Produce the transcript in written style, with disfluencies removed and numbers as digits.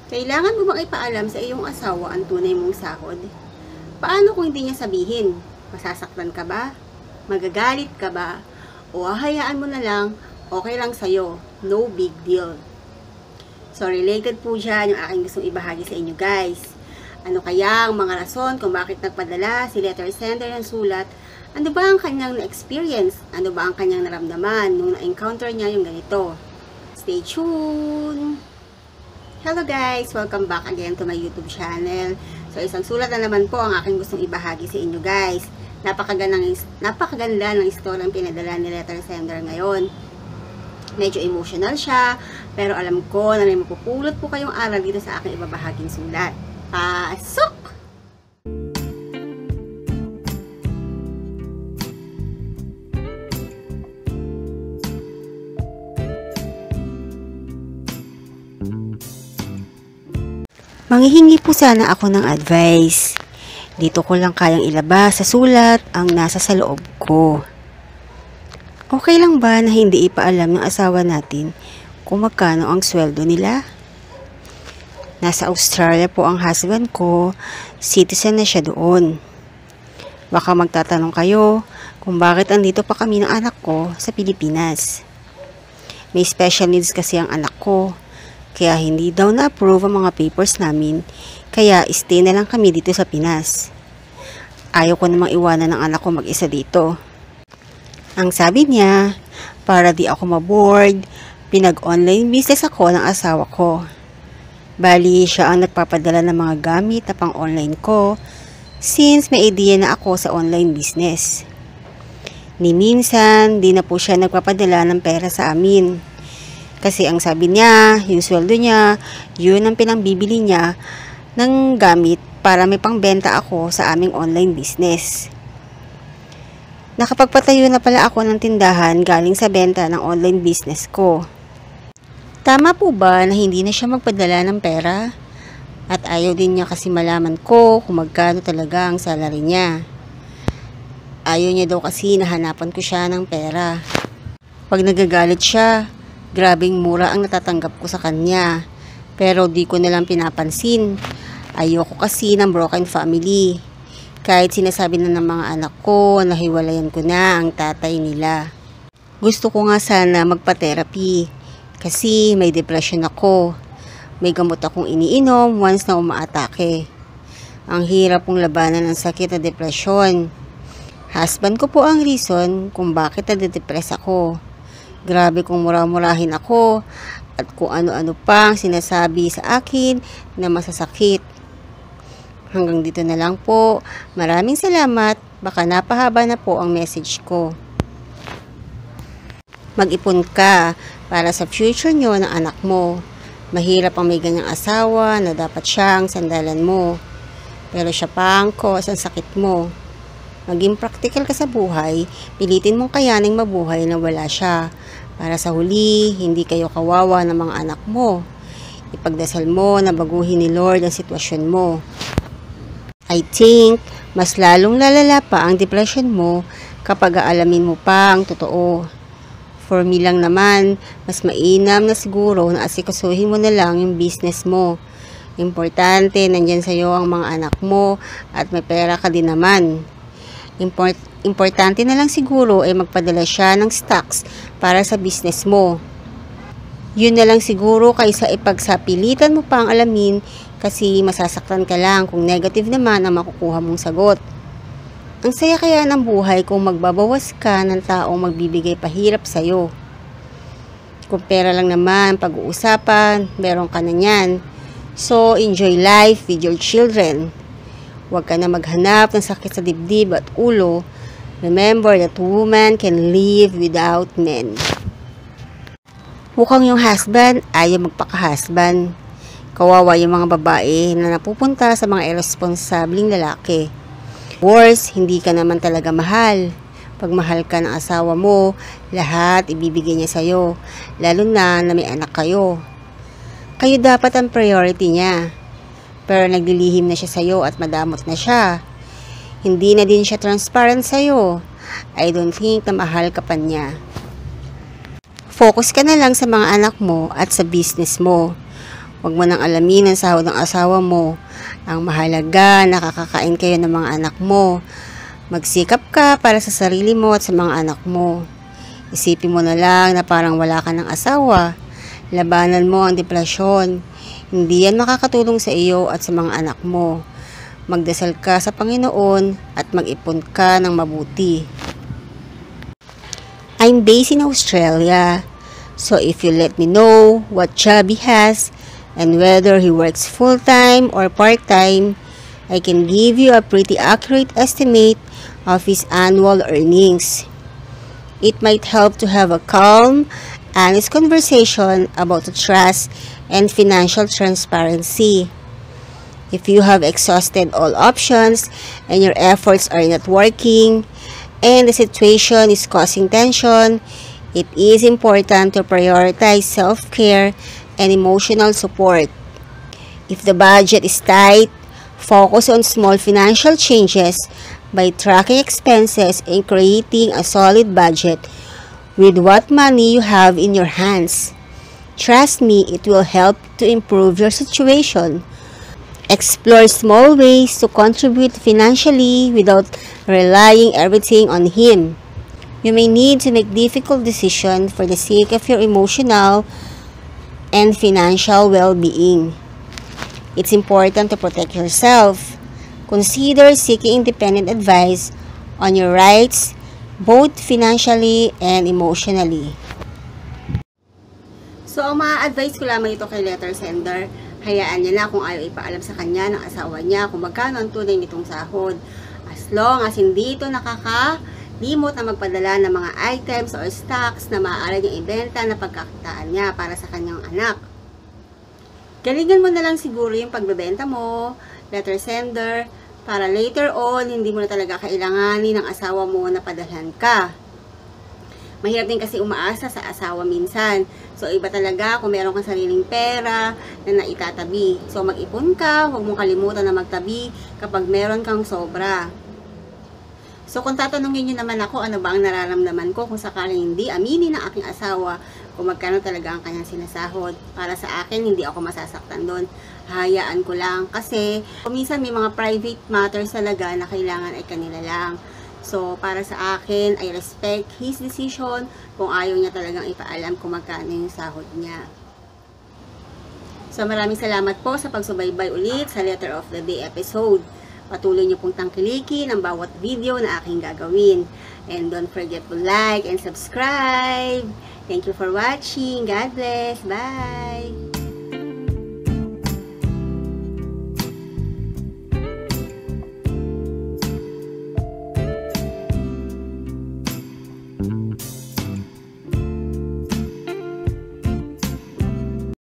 Kailangan mo bang ipaalam sa iyong asawa ang tunay mong sahod? Paano kung hindi niya sabihin? Masasaktan ka ba? Magagalit ka ba? O hahayaan mo na lang, okay lang sa'yo, no big deal. So related po dyan yung aking gustong ibahagi sa inyo guys. Ano kaya ang mga rason kung bakit nagpadala si letter sender ng sulat? Ano ba ang kanyang na-experience? Ano ba ang kanyang naramdaman nung na-encounter niya yung ganito? Stay tuned! Hello guys! Welcome back again to my YouTube channel. So isang sulat na naman po ang aking gustong ibahagi sa inyo guys. Napakaganda ng istoryang pinadala ni letter sender ngayon. Medyo emotional siya, pero alam ko na may mapupulot po kayong aral dito sa aking ibabahaging sulat. Pasok! Manghihingi po sana ako ng advice. Dito ko lang kayang ilabas sa sulat ang nasa sa loob ko. Okay lang ba na hindi ipaalam ng asawa natin kung magkano ang sweldo nila? Nasa Australia po ang husband ko, citizen na siya doon. Baka magtatanong kayo kung bakit andito pa kami ng anak ko sa Pilipinas. May special needs kasi ang anak ko. Kaya hindi daw na-approve ang mga papers namin, kaya stay na lang kami dito sa Pinas. Ayaw ko namang iwanan ng anak ko mag-isa dito. Ang sabi niya, para di ako maboard, pinag-online business ako ng asawa ko. Bali, siya ang nagpapadala ng mga gamit na pang-online ko, since may idea na ako sa online business. Ni minsan, di na po siya nagpapadala ng pera sa amin. Kasi ang sabi niya, yung sweldo niya, yun ang pinangbibili niya ng gamit para may pangbenta ako sa aming online business. Nakapagpatayo na pala ako ng tindahan galing sa benta ng online business ko. Tama po ba na hindi na siya magpadala ng pera? At ayaw din niya kasi malaman ko kung magkano talaga ang salary niya. Ayaw niya daw kasi nahanapan ko siya ng pera. Pag nagagalit siya, grabing mura ang natatanggap ko sa kanya, pero di ko nalang pinapansin. Ayoko kasi ng broken family. Kahit sinasabi na ng mga anak ko na hiwalayan ko na ang tatay nila. Gusto ko nga sana magpa-therapy kasi may depression ako. May gamot akong iniinom once na umaatake. Ang hirap pong labanan ng sakit na depression. Husband ko po ang reason kung bakit nade-depress ako. Grabe kung mura-murahin ako at kung ano-ano pa ang sinasabi sa akin na masasakit. Hanggang dito na lang po. Maraming salamat. Baka napahaba na po ang message ko. Mag-ipon ka para sa future nyo ng anak mo. Mahirap ang may ganyang asawa na dapat siyang sandalan mo. Pero siya pa ang cause ang sakit mo. Maging practical ka sa buhay, pilitin mong kayaning mabuhay na wala siya. Para sa huli, hindi kayo kawawa ng mga anak mo. Ipagdasal mo na baguhin ni Lord ang sitwasyon mo. I think, mas lalong lalala pa ang depression mo kapag aalamin mo pa ang totoo. For me lang naman, mas mainam na siguro na asikasuhin mo na lang yung business mo. Importante, nandyan sa'yo ang mga anak mo at may pera ka din naman. Importante na lang siguro ay magpadala siya ng stocks para sa business mo. Yun na lang siguro kaysa ipagsapilitan mo pa ang alamin kasi masasaktan ka lang kung negative naman ang makukuha mong sagot. Ang saya kaya ng buhay kung magbabawas ka ng taong magbibigay pahirap sa'yo. Kung pera lang naman pag-uusapan, meron ka na yan. So, enjoy life with your children. Huwag ka na maghanap ng sakit sa dibdib at ulo. Remember that woman can live without men. Mukhang yung husband ayaw magpaka-husband. Kawawa yung mga babae na napupunta sa mga irresponsabling lalaki. Worse, hindi ka naman talaga mahal. Pag mahal ka ng asawa mo, lahat ibibigay niya sa'yo. Lalo na may anak kayo. Kayo dapat ang priority niya. Pero naglilihim na siya sa'yo at madamot na siya. Hindi na din siya transparent sa'yo. I don't think na mahal ka pa niya. Focus ka na lang sa mga anak mo at sa business mo. Huwag mo nang alamin ang sahod ng asawa mo. Ang mahalaga, nakakakain kayo ng mga anak mo. Magsikap ka para sa sarili mo at sa mga anak mo. Isipin mo na lang na parang wala ka ng asawa. Labanan mo ang depresyon. Hindi yan makakatulong sa iyo at sa mga anak mo. Magdasal ka sa Panginoon at mag-ipon ka ng mabuti. I'm based in Australia, so if you let me know what job he has and whether he works full-time or part-time, I can give you a pretty accurate estimate of his annual earnings. It might help to have a calm, honest conversation about the trust and financial transparency. If you have exhausted all options and your efforts are not working, and the situation is causing tension, it is important to prioritize self-care and emotional support. If the budget is tight, focus on small financial changes by tracking expenses and creating a solid budget with what money you have in your hands. Trust me, it will help to improve your situation. Explore small ways to contribute financially without relying everything on him. You may need to make difficult decisions for the sake of your emotional and financial well-being. It's important to protect yourself. Consider seeking independent advice on your rights, both financially and emotionally. So, ang mga advice ko lamang ito kay letter sender. Hayaan niya na kung ayaw ipaalam sa kanya ng asawa niya kung magkano ang tunay nitong sahod. As long as hindi ito nakakalimot na magpadala ng mga items or stocks na maaari niyang ibenta na pagkakitaan niya para sa kanyang anak. Galingan mo na lang siguro yung pagbebenta mo, letter sender, para later on, hindi mo na talaga kailanganin ng asawa mo na padalhan ka. Mahirap din kasi umaasa sa asawa minsan. So, iba talaga kung meron kang sariling pera na naitatabi. So, mag-ipon ka, huwag mong kalimutan na magtabi kapag meron kang sobra. So, kung tatanungin nyo naman ako, ano ba ang nararamdaman ko kung sakaling hindi aminin ng aking asawa kung magkano talaga ang kanyang sinasahod. Para sa akin, hindi ako masasaktan doon. Hayaan ko lang. Kasi, minsan may mga private matters talaga na kailangan ay kanila lang. So, para sa akin, I respect his decision kung ayaw niya talagang ipaalam kung magkano yung sahod niya. So, maraming salamat po sa pagsubaybay ulit sa Letter of the Day episode. Patuloy niyo pong tangkilikin ang bawat video na aking gagawin. And don't forget to like and subscribe. Thank you for watching. God bless. Bye!